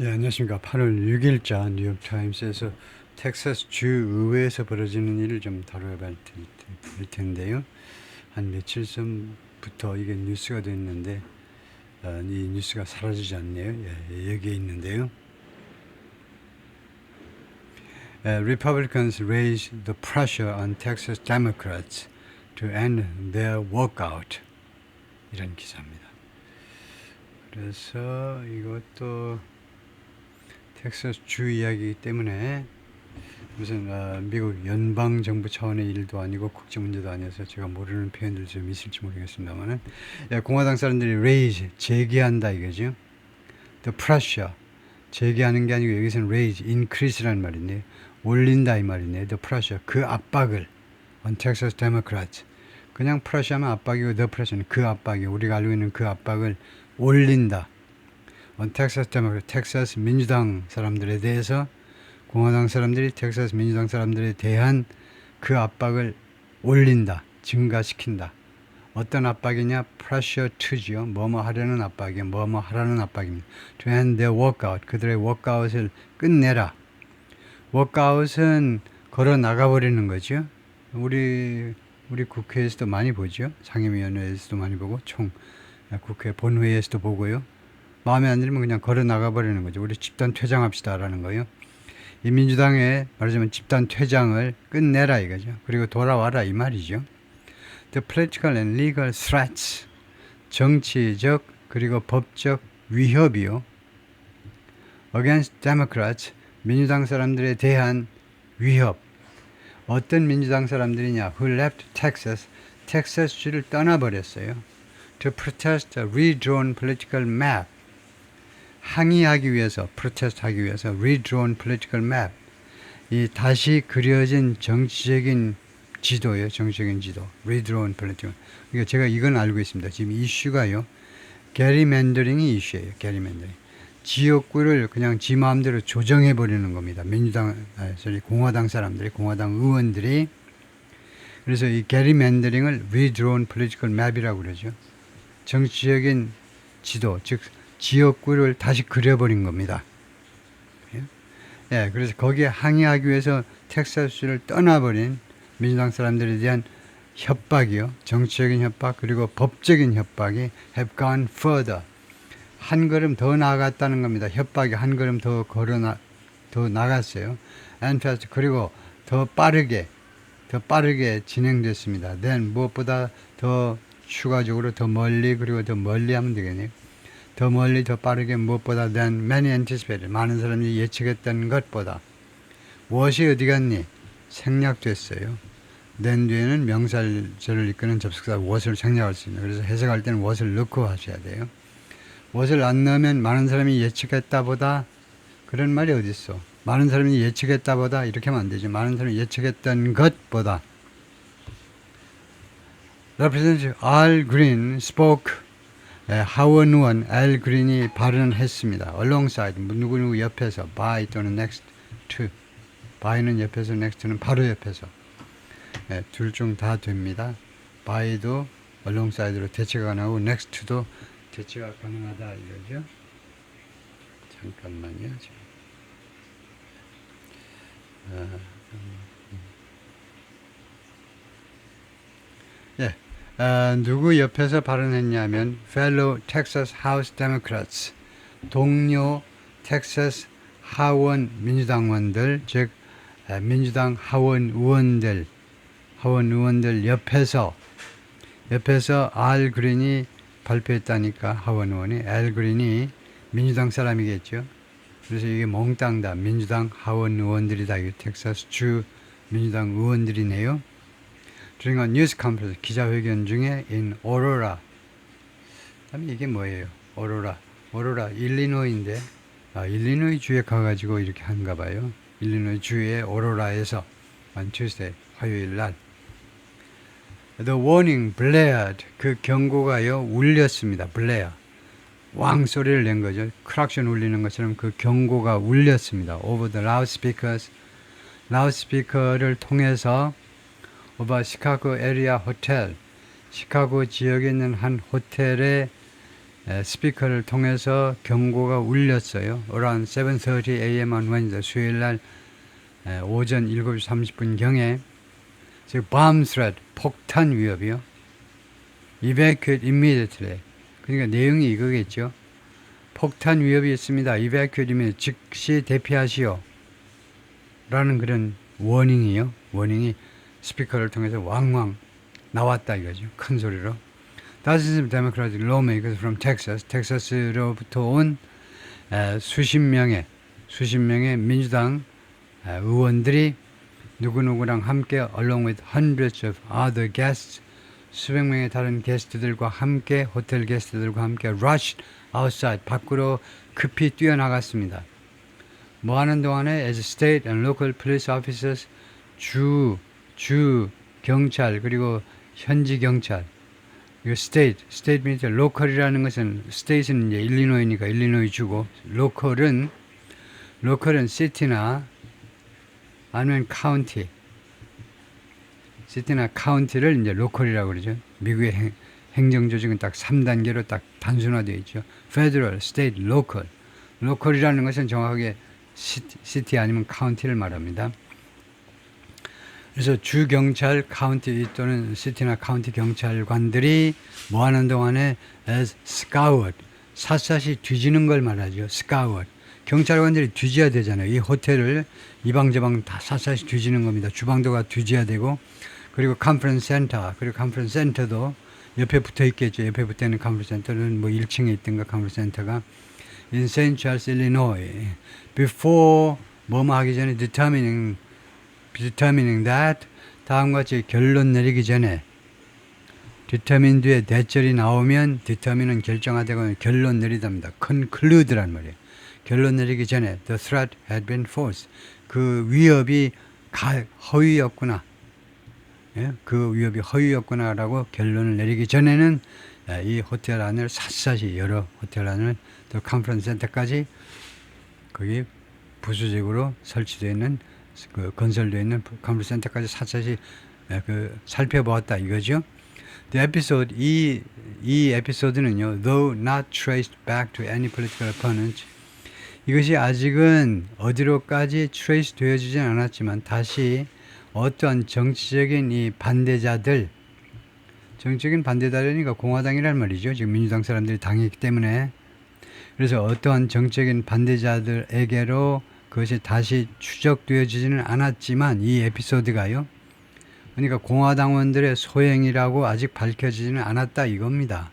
예, 안녕하십니까. 8월 6일자 뉴욕타임스에서 텍사스 주 의회에서 벌어지는 일을 좀 다뤄볼 텐데요. 한 며칠 전부터 이게 뉴스가 됐는데 이 뉴스가 사라지지 않네요. 예, 여기에 있는데요. Republicans raise the pressure on Texas Democrats to end their walkout. 이런 기사입니다. 그래서 이것도 텍사스 주 이야기이기 때문에 무슨 미국 연방 정부 차원의 일도 아니고 국제 문제도 아니어서 제가 모르는 표현들 좀 있을지 모르겠습니다만은 공화당 사람들이 raise 제기한다 이거죠. The pressure 제기하는 게 아니고 여기서는 raise increase라는 말인데 올린다 이 말이네. The pressure 그 압박을 on Texas Democrats 그냥 pressure하면 압박이고 the pressure는 그 압박이 우리가 알고 있는 그 압박을 올린다. on Texas Democrats 텍사스 민주당 사람들에 대해서 공화당 사람들이 텍사스 민주당 사람들에 대한 그 압박을 올린다, 증가시킨다. 어떤 압박이냐? pressure to지요. 뭐뭐 하려는 압박이요. 뭐뭐 하라는 압박입니다. to end their workout. 그들의 워크아웃을 끝내라. 워크아웃은 걸어 나가버리는 거죠. 우리 국회에서도 많이 보죠. 상임위원회에서도 많이 보고 국회 본회의에서도 보고요. 마음에 안 들면 그냥 걸어 나가버리는 거죠. 우리 집단 퇴장합시다라는 거요. 이 민주당의 말하자면 집단 퇴장을 끝내라 이거죠. 그리고 돌아와라 이 말이죠. The political and legal threats 정치적 그리고 법적 위협이요. Against Democrats 민주당 사람들에 대한 위협. 어떤 민주당 사람들이냐? Who left Texas 텍사스주를 떠나버렸어요. To protest a redrawn political map 항의하기 위해서, 프로테스트하기 위해서 redrawn political map 이 다시 그려진 정치적인 지도예요. 정치적인 지도. redrawn political. 그러니까 제가 이건 알고 있습니다. 지금 이슈가요. 게리맨더링이 이슈예요. 게리맨더링. 지역구를 그냥 지 마음대로 조정해 버리는 겁니다. 공화당 사람들이, 공화당 의원들이. 그래서 이 게리맨더링을 redrawn political map이라고 그러죠. 정치적인 지도, 즉 지역구를 다시 그려버린 겁니다. 예, 그래서 거기에 항의하기 위해서 텍사스를 떠나버린 민주당 사람들에 대한 협박이요. 정치적인 협박 그리고 법적인 협박이 have gone further. 한 걸음 더 나아갔다는 겁니다. 협박이 한 걸음 더 나갔어요. And fast 그리고 더 빠르게 진행됐습니다. then 무엇보다 더 추가적으로 더 멀리 그리고 더 멀리 하면 되겠네요. 더 멀리 더 빠르게 무엇보다 than many anticipated 많은 사람이 예측했던 것보다 무엇이 어디 갔니? 생략됐어요. then 뒤에는 명사절을 이끄는 접속사 what을 생략할 수 있는 그래서 해석할 때는 what을 넣고 하셔야 돼요. what을 안 넣으면 많은 사람이 예측했다 보다 그런 말이 어디 있어? 많은 사람이 예측했다 보다 이렇게 하면 안 되죠. 많은 사람이 예측했던 것보다 Representative Al Green spoke 하원 의원 알 그린이 발언했습니다. alongside 누구누구 옆에서 by 또는 next to by는 옆에서 next는 바로 옆에서 둘 중 다 됩니다. by도 alongside로 대체가 가능하고 next to도 대체가 가능하다 이거죠. 잠깐만요. 누구 옆에서 발언했냐면 fellow Texas House Democrats 동료 텍사스 하원 민주당원들 즉 민주당 하원 의원들 옆에서 알 그린이 발표했다니까 하원 의원이 알 그린이 민주당 사람이겠죠. 그래서 이게 몽땅 다 민주당 하원 의원들이다. 이 텍사스 주 민주당 의원들이네요. during a news conference 기자회견 중에 in Aurora. 그다음에 이게 뭐예요? 오로라 일리노이인데 일리노이 주에 가가지고 이렇게 한가 봐요. 일리노이 주의 오로라에서 on Tuesday 화요일 날 the warning blared 그 경고가요 울렸습니다. blair 왕 소리를 낸 거죠. 크락션 울리는 것처럼 그 경고가 울렸습니다. over the loudspeakers 라우드스피커를 통해서 over 시카고 에리아 호텔 시카고 지역에 있는 한 호텔의 스피커를 통해서 경고가 울렸어요. Around 7:30 a.m. on Wednesday, 수요일 날 오전 7시 30분 경에 즉 bomb threat, 폭탄 위협이요. Evacuate immediately. 그러니까 내용이 이거겠죠. 폭탄 위협이 있습니다. Evacuate immediately. 즉시 대피하시오. 라는 그런 워닝이요. 워닝이 스피커를 통해서 왕왕 나왔다 이거죠. 큰 소리로. Dozens of Democratic lawmakers from Texas, 텍사스로부터 온 수십 명의 민주당 의원들이 누구누구랑 함께 along with hundreds of other guests, 수백 명의 다른 게스트들과 함께, 호텔 게스트들과 함께 rushed outside, 밖으로 급히 뛰어나갔습니다. 뭐 하는 동안에 as state and local police officers, 주 경찰 그리고 현지 경찰, 이거 state means local이라는 것은 state는 이제 일리노이니까 일리노이 주고 local은 city나 아니면 county, city나 county를 이제 local이라고 그러죠. 미국의 행정조직은 딱 3단계로 딱 단순화되어 있죠. federal, state, local. local이라는 것은 정확하게 city 아니면 county를 말합니다. 그래서 주 경찰, 카운티 또는 시티나 카운티 경찰관들이 뭐 하는 동안에 as scout, 샅샅이 뒤지는 걸 말하죠. scout. 경찰관들이 뒤져야 되잖아요. 이 호텔을 이방저방 다 샅샅이 뒤지는 겁니다. 주방도가 뒤져야 되고, 그리고 컨퍼런스 센터, 그리고 컨퍼런스 센터도 옆에 붙어 있겠죠. 옆에 붙어 있는 컨퍼런스 센터는 뭐 1층에 있던가 컨퍼런스 센터가 in St. Charles, Illinois. Before 뭐뭐 하기 전에 determining that, 다음과 같이 결론 내리기 전에, determine 뒤에 대절이 나오면 determine은 결정하다고 결론 내리답니다. conclude란 말이에요. 결론 내리기 전에 the threat had been false. 그 위협이 허위였구나. 예? 그 위협이 허위였구나라고 결론을 내리기 전에는 이 호텔 안을 샅샅이 여러 호텔 안을 또 컨퍼런스 센터까지 거기 부수적으로 설치되어 있는 그 건설되어 있는 컨퍼런스 센터까지 샅샅이 살펴보았다 이거죠. The episode, 이 에피소드는요, though not traced back to any political opponent, 이것이 아직은 어디로까지 trace 되어지진 않았지만 다시 어떤 정치적인 이 반대자들, 정치적인 반대자들이니까 공화당이란 말이죠. 지금 민주당 사람들이 당했기 때문에. 그래서 어떠한 정치적인 반대자들에게로 그것이 다시 추적되어지지는 않았지만 이 에피소드가요. 그러니까 공화당원들의 소행이라고 아직 밝혀지지는 않았다 이겁니다.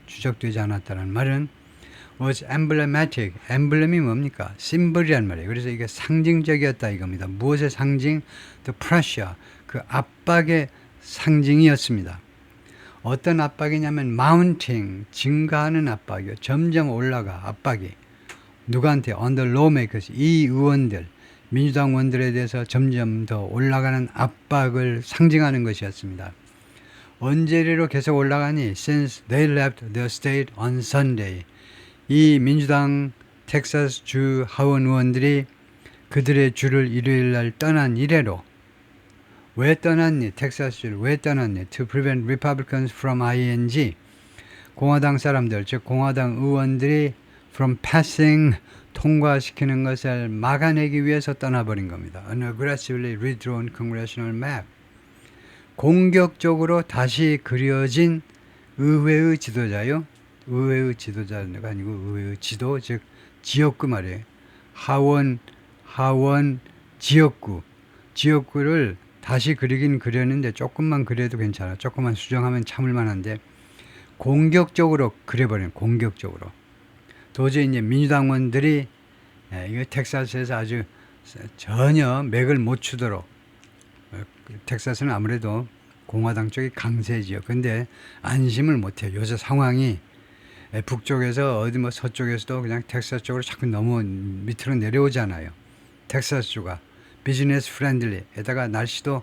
추적되지 않았다는 말은 was emblematic. 엠블렘이 뭡니까? 심벌이란 말이에요. 그래서 이게 상징적이었다 이겁니다. 무엇의 상징? The pressure. 그 압박의 상징이었습니다. 어떤 압박이냐면 mounting, 증가하는 압박이요. 점점 올라가 압박이. 누구한테? On the lawmakers. 이 의원들, 민주당 의원들에 대해서 점점 더 올라가는 압박을 상징하는 것이었습니다. 언제로 계속 올라가니? Since they left their state on Sunday. 이 민주당 텍사스 주 하원 의원들이 그들의 주를 일요일 날 떠난 이래로. 왜 떠났니? 텍사스 주를 왜 떠났니? To prevent Republicans from ing. 공화당 사람들, 즉 공화당 의원들이 from passing, 통과시키는 것을 막아내기 위해서 떠나버린 겁니다. An aggressively redrawn congressional map. 공격적으로 다시 그려진 의회의 지도자요. 의회의 지도자가 아니고 의회의 지도, 즉 지역구 말이에요. 하원 지역구를 다시 그리긴 그렸는데 조금만 그려도 괜찮아. 조금만 수정하면 참을 만한데 공격적으로 그려버리는, 공격적으로. 도저히 이제 민주당원들이 이거 텍사스에서 아주 전혀 맥을 못 추도록, 텍사스는 아무래도 공화당 쪽이 강세지요. 근데 안심을 못해요. 요새 상황이 북쪽에서 어디 뭐 서쪽에서도 그냥 텍사스 쪽으로 자꾸 너무 밑으로 내려오잖아요. 텍사스 주가 비즈니스 프렌들리에다가 날씨도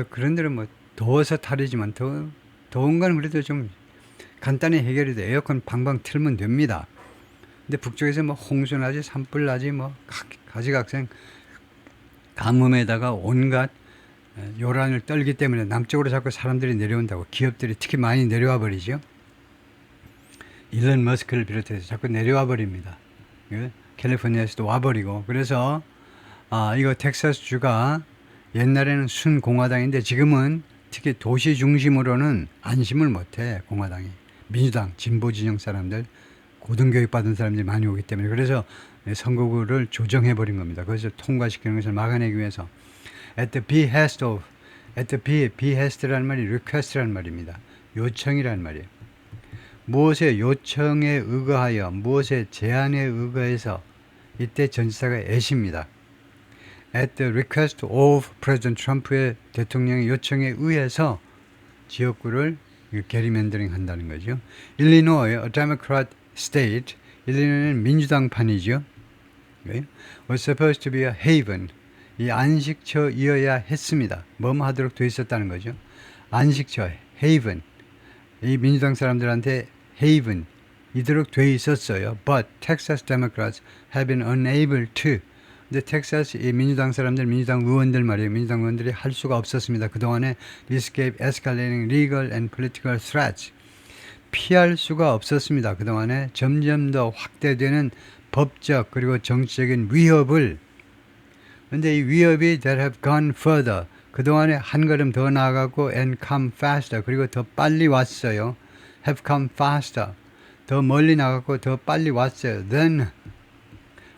그런 데는 뭐 더워서 탈이지만 더운 건 그래도 좀 간단히 해결이 돼. 에어컨 방방 틀면 됩니다. 근데 북쪽에서 뭐 홍수 나지, 산불 나지, 뭐 가지각생 가뭄에다가 온갖 요란을 떨기 때문에 남쪽으로 자꾸 사람들이 내려온다고, 기업들이 특히 많이 내려와 버리죠. 일론 머스크를 비롯해서 자꾸 내려와 버립니다. 예? 캘리포니아에서도 와버리고. 그래서 이거 텍사스 주가 옛날에는 순공화당인데 지금은 특히 도시 중심으로는 안심을 못해. 공화당이, 민주당, 진보 진영 사람들, 고등교육 받은 사람들이 많이 오기 때문에. 그래서 선거구를 조정해 버린 겁니다. 그래서 통과시키는 것을 막아내기 위해서 at the behest라는 말이 request라는 말입니다. 요청이라는 말이에요. 무엇의 요청에 의거하여, 무엇의 제안에 의거해서, 이때 전치사가 at입니다. at the request of President Trump의 대통령의 요청에 의해서 지역구를 게리맨더링 한다는 거죠. 일리노이, a Democrat state, 일리노이는 민주당판이죠. was supposed to be a haven, 이 안식처이어야 했습니다. 뭐뭐 하도록 되어 있었다는 거죠. 안식처, haven, 이 민주당 사람들한테 haven 이도록 되어 있었어요. But Texas Democrats have been unable to. 근데 텍사스 이 민주당 사람들, 민주당 의원들 말이에요. 민주당 의원들이 할 수가 없었습니다. 그동안에 escape escalating legal and political threats. 피할 수가 없었습니다. 그동안에 점점 더 확대되는 법적 그리고 정치적인 위협을. 근데 이 위협이 that have gone further. 그동안에 한 걸음 더 나아가고 and come faster. 그리고 더 빨리 왔어요. have come faster. 더 멀리 나갔고 더 빨리 왔어요. Then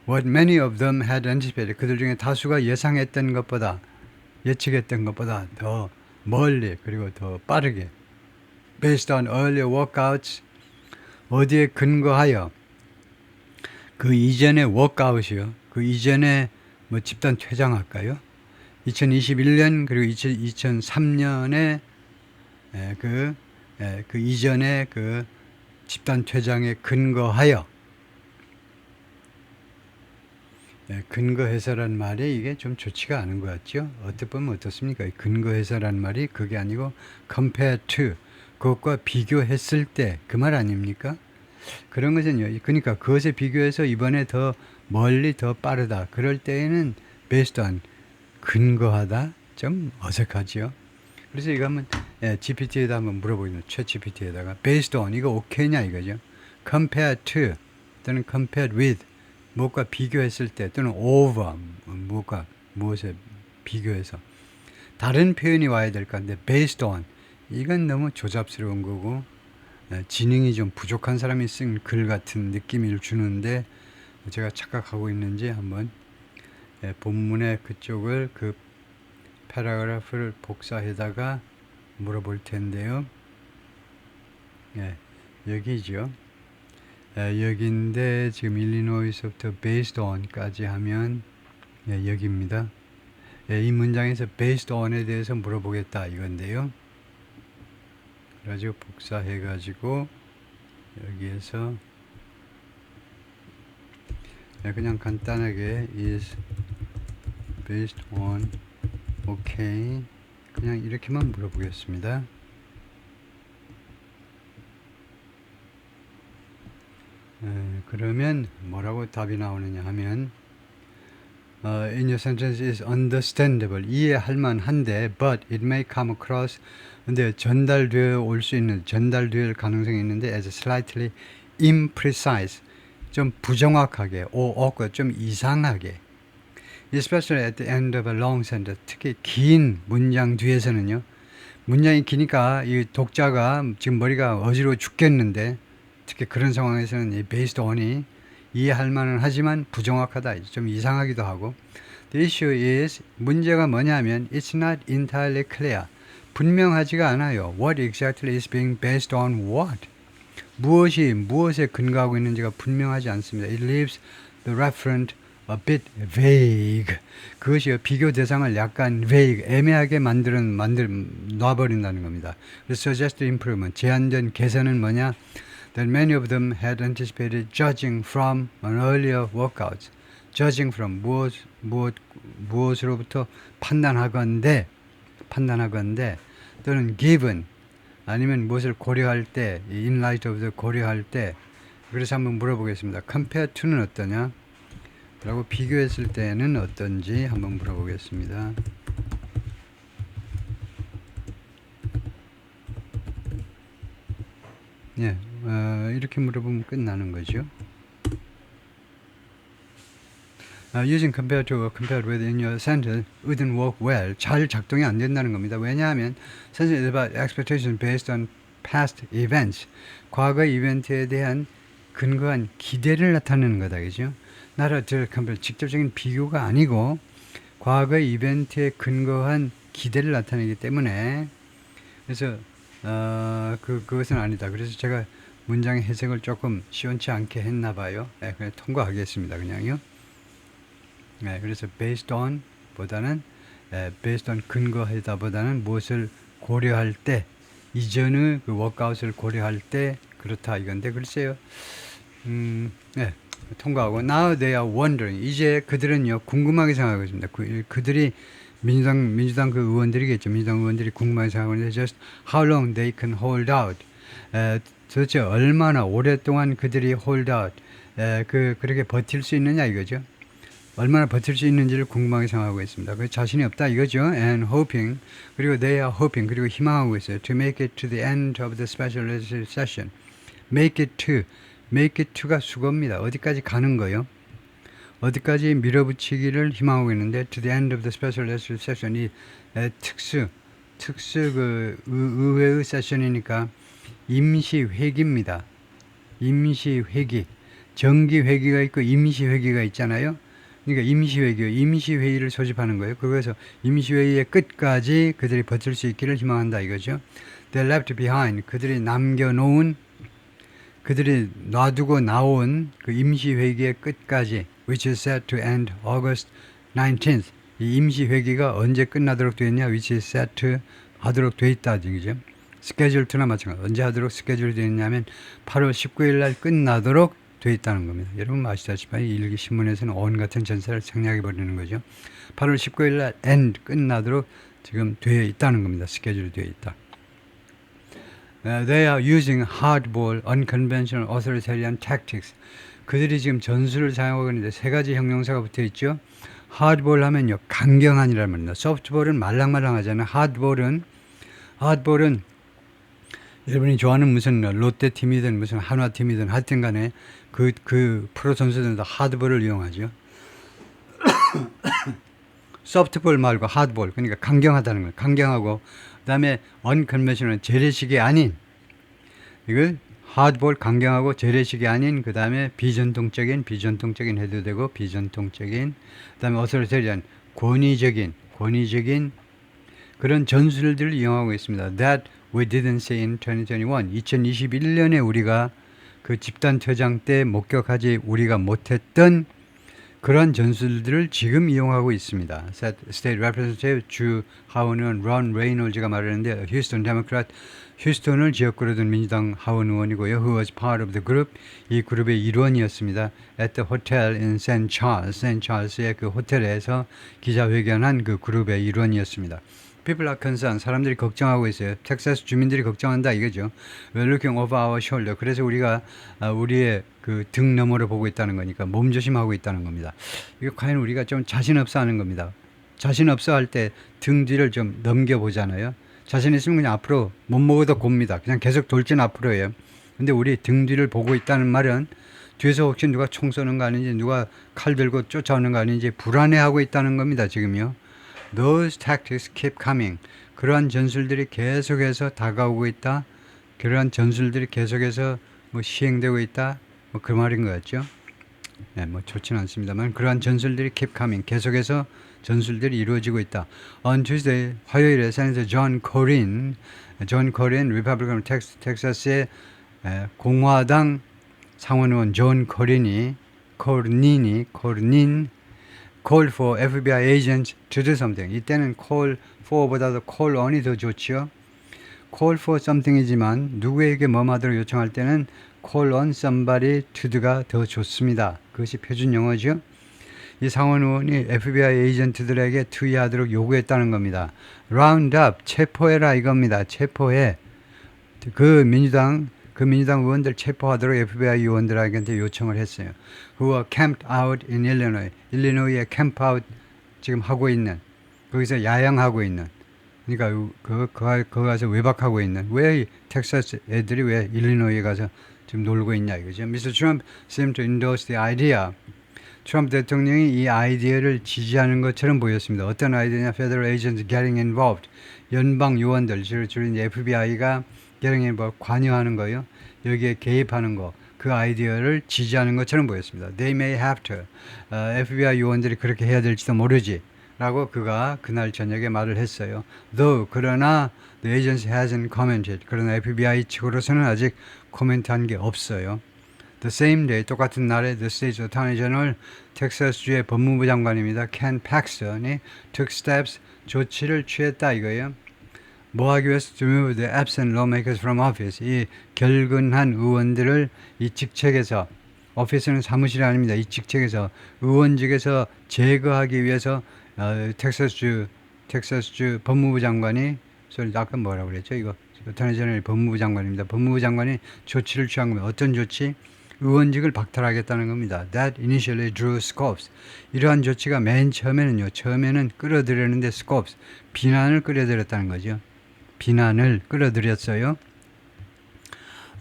what many of them had anticipated. 그들 중에 다수가 예상했던 것보다, 예측했던 것보다 더 멀리 그리고 더 빠르게. Based on earlier workouts. 어디에 근거하여? 그 이전의 워크아웃이요. 그 이전에 뭐 집단 퇴장할까요? 2021년 그리고 2003년에 그 이전에 그 집단 퇴장에 근거하여. 근거해서란 말이 이게 좀 좋지가 않은 것 같죠? 어떻게 보면 어떻습니까? 근거해서란 말이 그게 아니고 compare to, 그것과 비교했을 때 그 말 아닙니까? 그런 것은요. 그러니까 그것에 비교해서 이번에 더 멀리 더 빠르다. 그럴 때에는 based on, 근거하다. 좀 어색하지요. 그래서 이거 한번 GPT에다 한번 물어보겠습니다. 챗 GPT에다가 based on 이거 오케이냐 이거죠. compare to 또는 compared with 무엇과 비교했을 때 또는 over 무엇에 비교해서 다른 표현이 와야 될 건데 based on 이건 너무 조잡스러운 거고 지능이 좀 부족한 사람이 쓴 글 같은 느낌을 주는데 제가 착각하고 있는지 한번 본문의 그쪽을 그 패러그래프를 복사해다가 물어볼 텐데요. 여기죠. 여기인데 지금 일리노이서부터 based on까지 하면 여기입니다. 이 문장에서 based on에 대해서 물어보겠다 이건데요. 그래가지고 복사해가지고 여기에서 그냥 간단하게 is based on okay 그냥 이렇게만 물어보겠습니다. 그러면 뭐라고 답이 나오느냐 하면 in your sentence is understandable 이해할 만한데 but it may come across 근데 전달되어 올 수 있는 전달될 가능성이 있는데 as slightly imprecise 좀 부정확하게 or awkward 좀 이상하게 especially at the end of a long sentence 특히 긴 문장 뒤에서는요. 문장이 기니까 이 독자가 지금 머리가 어지러워 죽겠는데 특히 그런 상황에서는 이 based on이 이해할 만은 하지만 부정확하다. 좀 이상하기도 하고. The issue is 문제가 뭐냐면 it's not entirely clear. 분명하지가 않아요. What exactly is being based on what? 무엇이 무엇에 근거하고 있는지가 분명하지 않습니다. It leaves the referent a bit vague. 그것이 비교 대상을 약간 vague, 애매하게 놔버린다는 겁니다. 그래서 suggest improvement, 제안된 개선은 뭐냐? That many of them had anticipated judging from an earlier workout. Judging from 무엇으로부터 판단하건대 또는 given 아니면 무엇을 고려할 때 in light of the 고려할 때 그래서 한번 물어보겠습니다. compare to는 어떠냐? 라고 비교했을 때는 어떤지 한번 물어보겠습니다. 이렇게 물어보면 끝나는 거죠. Using compared to or compared with in your sentence wouldn't work well. 잘 작동이 안 된다는 겁니다. 왜냐하면 sentence is about expectations based on past events. 과거 이벤트에 대한 근거한 기대를 나타내는 거다. 그죠? 나라들 직접적인 비교가 아니고 과거 이벤트에 근거한 기대를 나타내기 때문에 그래서 그것은 아니다. 그래서 제가 문장의 해석을 조금 시원치 않게 했나 봐요. 네, 그냥 통과하겠습니다. 그냥요. 네, 그래서 based on 보다는 based on 근거하다 보다는 무엇을 고려할 때 이전의 그 워크아웃을 고려할 때 그렇다 이건데 글쎄요. 네, 통과하고 now they are wondering 이제 그들은요 궁금하게 생각하고 있습니다. 그들이 민주당 그 의원들이겠죠. 민주당 의원들이 궁금하게 생각하고 있는데 just how long they can hold out. 도대체 얼마나 오랫동안 그들이 hold out 그렇게 버틸 수 있느냐 이거죠. 얼마나 버틸 수 있는지를 궁금하게 생각하고 있습니다. 그 자신이 없다 이거죠. And hoping 그리고 they are hoping 그리고 희망하고 있어요. To make it to the end of the special legislative session. Make it to가 수거입니다. 어디까지 가는 거요? 어디까지 밀어붙이기를 희망하고 있는데 to the end of the special legislative session 이 특수 그 의회의 세션이니까 임시회기입니다. 임시회기 정기회기가 있고 임시회기가 있잖아요. 그러니까 임시회의를 소집하는 거예요. 그래서 임시회의의 끝까지 그들이 버틸 수 있기를 희망한다 이거죠. They left behind 그들이 놔두고 나온 그 임시회기의 끝까지 which is set to end August 19th 이 임시회기가 언제 끝나도록 되어 있냐 which is set to 하도록 되어 있다 이거죠. 스케줄 2나 마찬가지 언제 하도록 스케줄이 되어 있냐면 8월 19일 날 끝나도록 되어 있다는 겁니다. 여러분 아시다시피 일기 신문에서는 on 같은 전사를 생략해 버리는 거죠. 8월 19일 날 end 끝나도록 지금 되어 있다는 겁니다. 스케줄이 되어 있다. They are using hardball, unconventional, authoritarian tactics. 그들이 지금 전술을 사용하고 있는데 세 가지 형용사가 붙어 있죠. hardball 하면요 강경한이라는 말입니다. softball은 말랑말랑하잖아요. hardball은 여러분이 좋아하는 무슨 롯데 팀이든 무슨 한화 팀이든 하여튼 간에 그 프로 선수들은 다 하드볼을 이용하죠. 소프트볼 말고 하드볼 그러니까 강경하다는 거예요. 강경하고 그다음에 unconventional 재래식이 아닌 이걸 하드볼 강경하고 재래식이 아닌 그다음에 비전통적인 해도 되고 비전통적인 그다음에 어서리테리안 권위적인 그런 전술들을 이용하고 있습니다. That we didn't see in 2021. 2021년에 우리가 그 집단퇴장 때 목격하지 우리가 못했던 그런 전술들을 지금 이용하고 있습니다. State Representative 주 하원의원 론 레이놀즈가 말했는데 휴스턴 데모크래트 휴스턴을 지역구로 둔 민주당 하원 의원이고요. Who was part of the group 이 그룹의 일원이었습니다. At the hotel in St. Charles의 그 호텔에서 기자회견한 그 그룹의 일원이었습니다. People are concerned. 사람들이 걱정하고 있어요. 텍사스 주민들이 걱정한다 이거죠. We're looking over our shoulder. 그래서 우리가 우리의 그 등 너머로 보고 있다는 거니까 몸조심하고 있다는 겁니다. 이거 과연 우리가 좀 자신 없어 하는 겁니다. 자신 없어 할 때 등 뒤를 좀 넘겨보잖아요. 자신 있으면 그냥 앞으로 못 먹어도 곱니다. 그냥 계속 돌진 앞으로예요. 근데 우리 등 뒤를 보고 있다는 말은 뒤에서 혹시 누가 총 쏘는 거 아닌지 누가 칼 들고 쫓아오는 거 아닌지 불안해하고 있다는 겁니다. 지금요. Those tactics keep coming. 그러한 전술들이 계속해서 다가오고 있다. 그러한 전술들이 계속해서 시행되고 있다. 그 말인 것 같죠. 네, 좋지는 않습니다만 그러한 전술들이 keep coming. 계속해서 전술들이 이루어지고 있다. On Tuesday, 화요일에 세네터 존 코린, 리퍼블리칸 텍사스의 공화당 상원의원 존 코린이 call for FBI agents to do something. 이때는 call for보다도 call on이 더 좋죠. call for something이지만 누구에게 뭐하도록 요청할 때는 call on somebody to가 더 좋습니다. 그것이 표준 용어죠. 이 상원 의원이 FBI 에이전트들에게 투의하도록 요구했다는 겁니다. round up, 체포해라 이겁니다. 체포해. 그 민주당 의원들 체포하도록 FBI 의원들에게 요청을 했어요. Who are camped out in Illinois. 일리노이에 캠프 아웃 지금 하고 있는, 거기서 야영하고 있는, 그러니까 거기 가서 외박하고 있는. 왜 텍사스 애들이 왜 일리노이에 가서 지금 놀고 있냐 이거죠. Mr. Trump seemed to endorse the idea. 트럼프 대통령이 이 아이디어를 지지하는 것처럼 보였습니다. 어떤 아이디어냐? Federal agents getting involved. 연방 요원들, 주로 FBI가 getting involved, 관여하는 거요. 여기에 개입하는 거. 그 아이디어를 지지하는 것처럼 보였습니다. They may have to. FBI 요원들이 그렇게 해야 될지도 모르지. 라고 그가 그날 저녁에 말을 했어요. Though, 그러나 the agency hasn't commented. 그러나 FBI 측으로서는 아직 코멘트한 게 없어요. The same day, 똑같은 날에 the state's attorney general, 텍사스주의 법무부 장관입니다. Ken Paxton이 took steps, 조치를 취했다 이거예요. 뭐 하기 위해서? To remove the absent lawmakers from office. 이 결근한 의원들을 이 직책에서, 오피스는 사무실이 아닙니다. 이 직책에서, 의원직에서 제거하기 위해서 텍사스주 법무부 장관이, 아까 뭐라고 그랬죠? 이거 어터니 제너럴 법무부 장관입니다. 법무부 장관이 조치를 취한 겁니다. 어떤 조치? 의원직을 박탈하겠다는 겁니다. That initially drew scoffs. 이러한 조치가 맨 처음에는 끌어들였는데 scoffs, 비난을 끌어들였다는 거죠. 비난을 끌어들였어요.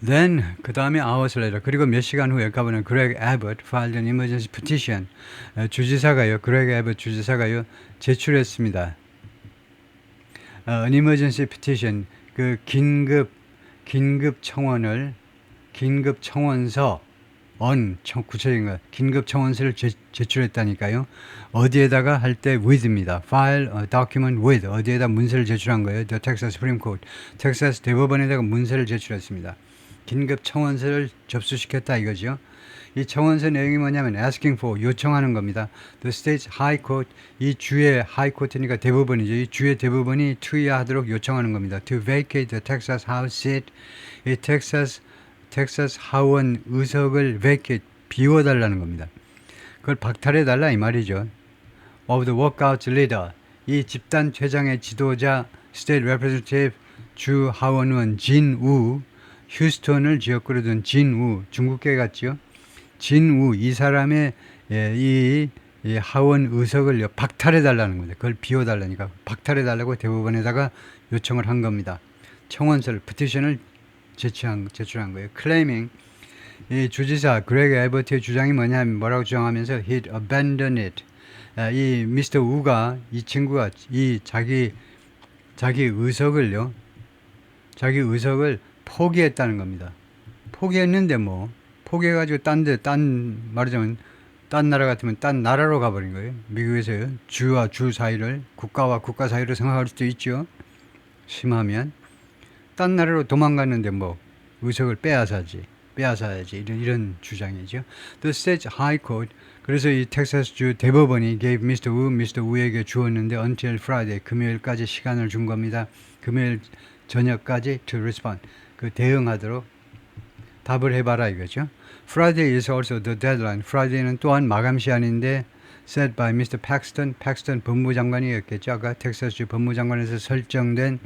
Then, 그 다음에 hours later, 그리고 몇 시간 후에 가버는 Greg Abbott filed an emergency petition. 주지사가요, Greg Abbott 주지사가요, 제출했습니다. An emergency petition, 그 긴급 청원서, 구체적인 거, 긴급 청원서를 제출했다니까요. 어디에다가 할 때 with입니다. File a document with, 어디에다 문서를 제출한 거예요. The Texas Supreme Court, 텍사스 대법원에다가 문서를 제출했습니다. 긴급 청원서를 접수시켰다 이거죠. 이 청원서 내용이 뭐냐면 asking for, 요청하는 겁니다. The state's high court, 이 주의 high court니까 대법원이죠. 이 주의 대법원이 투의하도록 요청하는 겁니다. To vacate the Texas House seat, 이 텍사스 하원 의석을 vacate, 비워달라는 겁니다. 그걸 박탈해달라 이 말이죠. Of the workout leader, 이 집단 퇴장의 지도자 State Representative 주 하원의원 진우, 휴스턴을 지역구로 둔 진우, 중국계 같죠? 진우, 이 사람의 이 하원 의석을 박탈해달라는 겁니다. 그걸 비워달라니까 박탈해달라고 대법원에다가 요청을 한 겁니다. 청원서를, petition을 제출한 거예요. Claiming, 이 주지사 그레그 에버트의 주장이 뭐라고 주장하면서 he'd abandoned it. 이 미스터 우가, 이 친구가 이 자기 의석을 포기했다는 겁니다. 포기했는데 포기해가지고 말하자면 딴 나라 같으면 딴 나라로 가버린 거예요. 미국에서요. 주와 주 사이를, 국가와 국가 사이로 생각할 수도 있죠. 심하면. 딴 나라로 도망갔는데 의석을 빼앗아야지 이런 주장이죠. The State High Court, 그래서 이 텍사스주 대법원이 gave Mr. Wu에게 주었는데 until Friday, 금요일까지 시간을 준 겁니다. 금요일 저녁까지 to respond, 그 대응하도록 답을 해봐라 이거죠. Friday is also the deadline. Friday는 또한 마감 시한인데 set by Mr. Paxton 법무장관이었겠죠. 아까 텍사스주 법무장관에서 설정된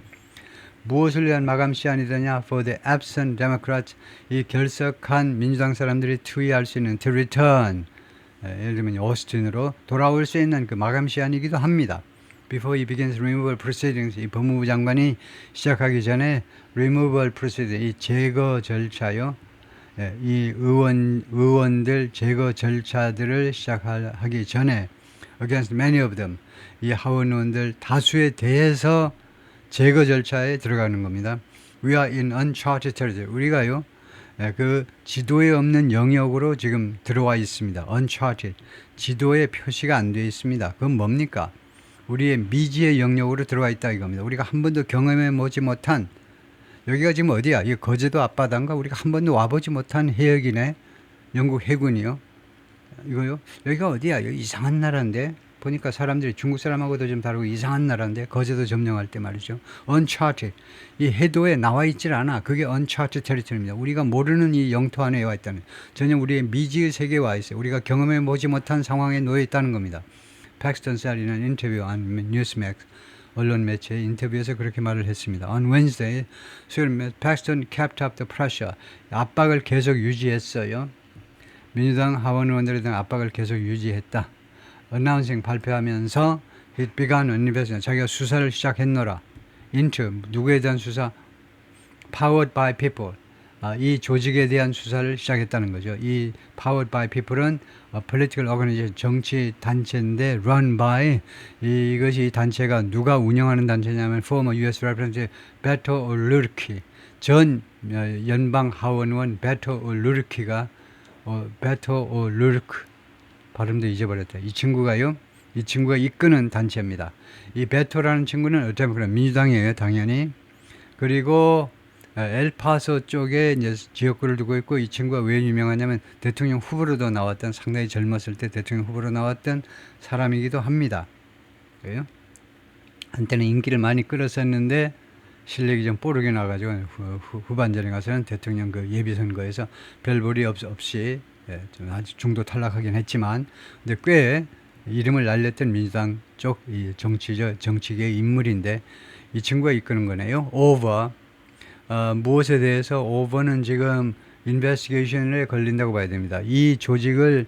무엇을 위한 마감 시한이 되냐? For the absent Democrats, 이 결석한 민주당 사람들이 투의할 수 있는 to return, 예를 들면 오스틴으로 돌아올 수 있는 그 마감 시한이기도 합니다. Before he begins removal proceedings, 이 법무부 장관이 시작하기 전에 removal proceedings, 이 제거 절차요. 이 의원들 제거 절차들을 시작하기 전에 against many of them, 이 하원 의원들 다수에 대해서 제거 절차에 들어가는 겁니다. We are in uncharted territory. 우리가요, 그 지도에 없는 영역으로 지금 들어와 있습니다. uncharted. 지도에 표시가 안 되어 있습니다. 그건 뭡니까? 우리의 미지의 영역으로 들어와 있다 이겁니다. 우리가 한 번도 경험해 보지 못한, 여기가 지금 어디야? 이 거제도 앞바다인가? 우리가 한 번도 와보지 못한 해역이네. 영국 해군이요. 이거요? 여기가 어디야? 여기 이상한 나라인데? 보니까 사람들이 중국 사람하고도 좀 다르고 이상한 나라인데, 거제도 점령할 때 말이죠. uncharted. 이 해도에 나와 있질 않아. 그게 uncharted territory입니다. 우리가 모르는 이 영토 안에 와 있다는, 전혀 우리의 미지의 세계에 와 있어요. 우리가 경험해 보지 못한 상황에 놓여 있다는 겁니다. 팩스턴 셀이는 인터뷰 on 뉴스맥스 언론 매체 인터뷰에서 그렇게 말을 했습니다. On Wednesday, 수요일 팩스턴 kept up the pressure. 압박을 계속 유지했어요. 민주당 하원 의원들에 대한 압박을 계속 유지했다. announcing, 발표하면서 it began an investigation, 자기가 수사를 시작했노라. into, 누구에 대한 수사? powered by people, 이 조직에 대한 수사를 시작했다는 거죠. 이 Powered by People은 political organization, 정치 단체인데 run by, 이것이 단체가 누가 운영하는 단체냐면 former U.S. Representative Beto O'Rourke, 전 연방 하원의원 베토 오루르키가 베토 오루르크, 발음도 잊어버렸다. 이 친구가요. 이 친구가 이끄는 단체입니다. 이 베토라는 친구는 어쩌면 그런 민주당이에요, 당연히. 그리고 엘파소 쪽에 이제 지역구를 두고 있고, 이 친구가 왜 유명하냐면 대통령 후보로도 나왔던, 상당히 젊었을 때 대통령 후보로 나왔던 사람이기도 합니다. 그래요? 한때는 인기를 많이 끌었었는데 실력이 좀 뽀르게 나가지고 후반전에 가서는 대통령 그 예비선거에서 별볼이 없이 좀 아주 중도 탈락하긴 했지만, 근데 꽤 이름을 날렸던 민주당 쪽 이 정치계의 인물인데, 이 친구가 이끄는 거네요. 오버, 무엇에 대해서 오버는 지금 인베스티게이션에 걸린다고 봐야 됩니다. 이 조직을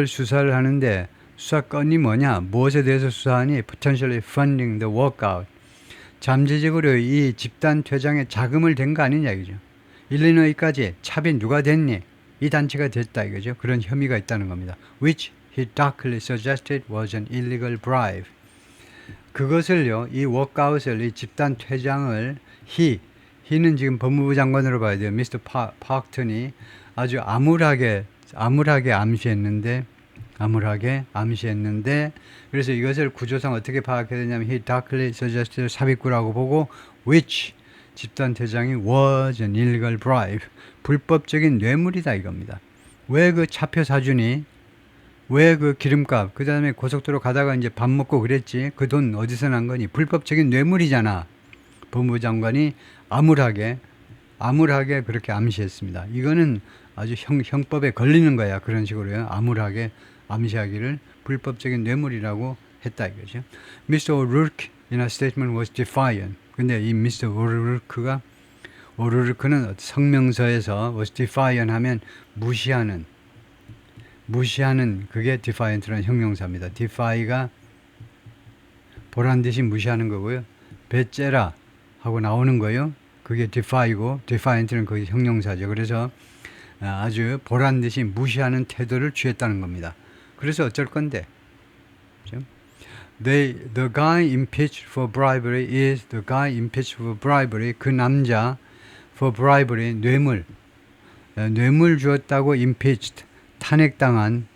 수사를 하는데 수사건이 뭐냐, 무엇에 대해서 수사하니, potentially funding the walkout, 잠재적으로 이 집단 퇴장에 자금을 댄 거 아니냐 이거죠. 일리노이까지 차비 누가 됐니? 이 단체가 됐다 이거죠. 그런 혐의가 있다는 겁니다. Which he darkly suggested was an illegal bribe. 그것을요, 이 워크아웃을, 이 집단 퇴장을 he는 지금 법무부 장관으로 봐야 돼요. 미스터 파크턴이 아주 암울하게 암시했는데, 그래서 이것을 구조상 어떻게 파악해야 되냐면 he darkly suggested, 삽입구라고 보고, which 집단 퇴장이 was an illegal bribe, 불법적인 뇌물이다 이겁니다. 왜 그 차표 사주니, 왜 그 기름값, 그 다음에 고속도로 가다가 이제 밥 먹고 그랬지, 그 돈 어디서 난 거니, 불법적인 뇌물이잖아. 법무부 장관이 암울하게 그렇게 암시했습니다. 이거는 아주 형법에 걸리는 거야. 그런 식으로요. 암울하게 암시하기를 불법적인 뇌물이라고 했다 이거죠. Mr. O'Rourke in a statement was defiant. 근데 이 Mr. 오루르크는 성명서에서 was defiant 하면 무시하는, 그게 defiant라는 형용사입니다. defy가 보란 듯이 무시하는 거고요. 배째라 하고 나오는 거예요. 그게 defy고, defiant는 거기 형용사죠. 그래서 아주 보란 듯이 무시하는 태도를 취했다는 겁니다. 그래서 어쩔 건데, 그렇죠? The guy impeached for bribery is the guy impeached for bribery. 그 남자 for bribery, 뇌물 주었다고 impeached, 탄핵당한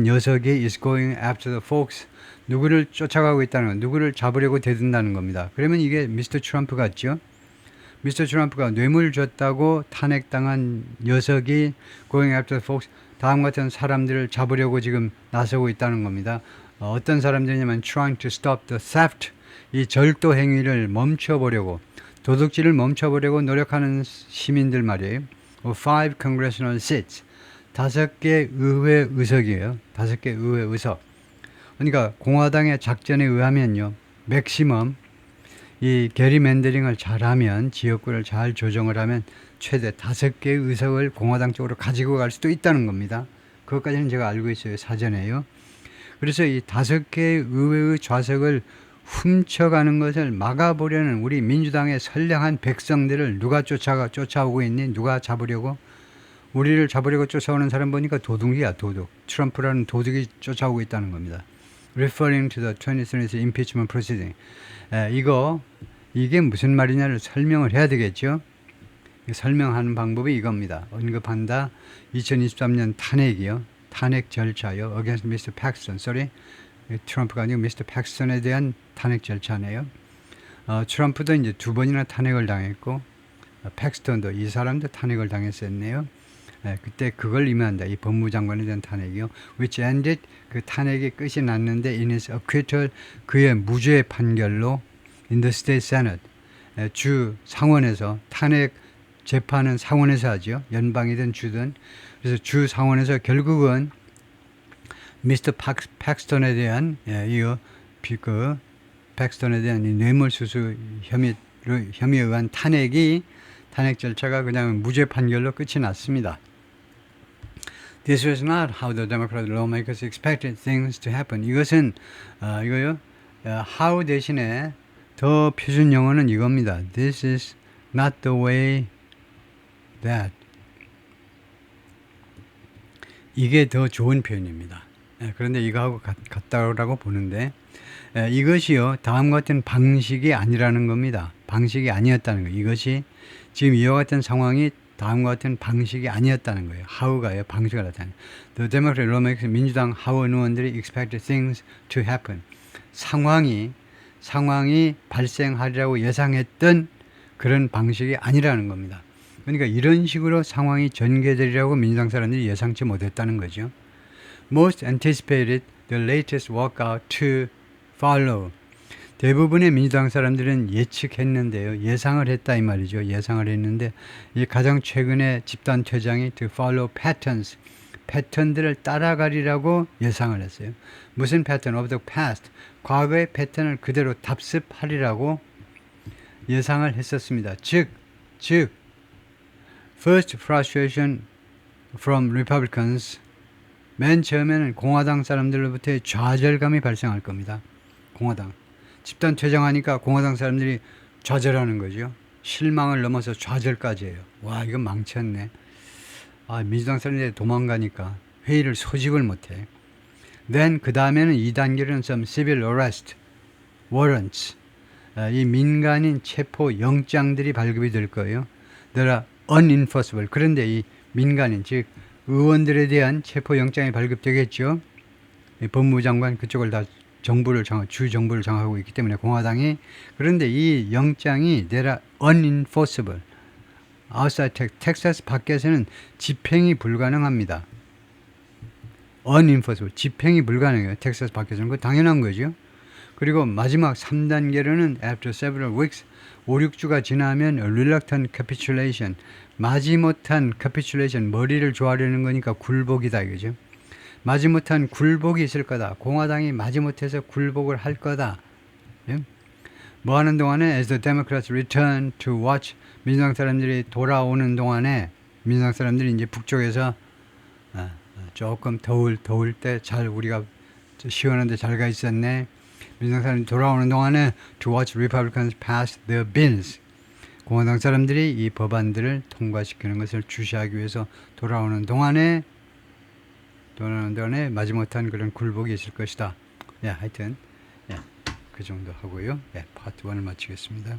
녀석이 is going after the folks. 누구를 쫓아가고 있다는 건, 누구를 잡으려고 대든다는 겁니다. 그러면 이게 미스터 트럼프 같죠? 미스터 트럼프가 뇌물 줬다고 탄핵당한 녀석이 going after the folks, 다음 같은 사람들을 잡으려고 지금 나서고 있다는 겁니다. 어떤 사람들이냐면 trying to stop the theft, 이 절도 행위를 멈춰보려고, 도둑질을 멈춰보려고 노력하는 시민들 말이에요. 5 congressional seats, 5개 의회 의석이에요. 5개 의회 의석. 그러니까 공화당의 작전에 의하면요, 맥시멈, 이 게리맨더링을 잘하면, 지역구를 잘 조정을 하면 최대 5개의 의석을 공화당 쪽으로 가지고 갈 수도 있다는 겁니다. 그것까지는 제가 알고 있어요. 사전에요. 그래서 이 5개의 의회의 좌석을 훔쳐가는 것을 막아보려는 우리 민주당의 선량한 백성들을 누가 쫓아오고 있니? 누가 잡으려고? 우리를 잡으려고 쫓아오는 사람 보니까 도둑이야, 도둑. 트럼프라는 도둑이 쫓아오고 있다는 겁니다. Referring to the 2023 impeachment proceeding. 이게 무슨 말이냐를 설명을 해야 되겠죠. 설명하는 방법이 이겁니다. 언급한다. 2023년 탄핵이요. 탄핵 절차요. Against Mr. Paxton. 트럼프가 아니고 Mr. Paxton에 대한 탄핵 절차네요. 트럼프도 이제 2번이나 탄핵을 당했고, 팩스턴도, 이 사람도 탄핵을 당했었네요. 그때 그걸 의미한다. 이 법무장관에 대한 탄핵이요. Which ended, 그 탄핵이 끝이 났는데 in his acquittal, 그의 무죄 판결로 in the state senate, 주 상원에서, 탄핵 재판은 상원에서 하죠. 연방이든 주든. 그래서 주 상원에서 결국은 미스터 팩스턴에 대한 팩스턴에 대한 이 뇌물수수 혐의에 의한 탄핵 절차가 그냥 무죄 판결로 끝이 났습니다. This was not how the Democratic lawmakers expected things to happen. 이것은 how 대신에 더 표준 영어는 이겁니다. This is not the way that. 이게 더 좋은 표현입니다. 그런데 이거하고 같다고 보는데 이것이요 다음과 같은 방식이 아니라는 겁니다. 방식이 아니었다는 거예요. 이것이 지금 이와 같은 상황이 다음과 같은 방식이 아니었다는 거예요. how가요 방식을 나타내요. The Democratic lawmakers 민주당 하원 의원들이 expect things to happen. 상황이 발생하리라고 예상했던 그런 방식이 아니라는 겁니다. 그러니까 이런 식으로 상황이 전개되리라고 민주당 사람들이 예상치 못했다는 거죠. Most anticipated the latest walkout to follow. 대부분의 민주당 사람들은 예측했는데요. 예상을 했다 이 말이죠. 예상을 했는데 이 가장 최근에 집단 퇴장이 to follow patterns. 패턴들을 따라가리라고 예상을 했어요. 무슨 패턴? of the past. 과거의 패턴을 그대로 답습하리라고 예상을 했었습니다. 즉 first frustration from Republicans. 맨 처음에는 공화당 사람들로부터의 좌절감이 발생할 겁니다. 공화당. 집단 퇴장하니까 공화당 사람들이 좌절하는 거죠. 실망을 넘어서 좌절까지 해요. 와, 이건 망쳤네. 민주당 사람들이 도망가니까 회의를 소집을 못해. Then 그 다음에는 2단계로는 some civil arrest warrants. 이 민간인 체포 영장들이 발급이 될 거예요. There are unenforceable. 그런데 이 민간인 즉 의원들에 대한 체포 영장이 발급되겠죠. 법무부 장관 그쪽을 다 주 정부를 장악하고 있기 때문에 공화당이. 그런데 이 영장이 there are unenforceable. outside 텍사스 밖에서는 집행이 불가능합니다. unenforceable. 집행이 불가능해요. 텍사스 밖에서는. 그거 당연한 거죠. 그리고 마지막 3단계로는 after several weeks 5, 6주가 지나면 reluctant capitulation. 마지못한 capitulation. 머리를 조아려는 거니까 굴복이다 이거죠. 마지못한 굴복이 있을 거다. 공화당이 마지못해서 굴복을 할 거다. 예? 뭐 하는 동안에 as the Democrats return to watch. 민주당 사람들이 돌아오는 동안에 민주당 사람들이 이제 북쪽에서 조금 더울 때 잘 우리가 시원한데 잘 가 있었네. 민주당 사람들이 돌아오는 동안에 to watch Republicans pass their bills. 공화당 사람들이 이 법안들을 통과시키는 것을 주시하기 위해서 돌아오는 동안에 마지못한 그런 굴복이 있을 것이다. 하여튼 그 정도 하고요. 파트 1을 마치겠습니다.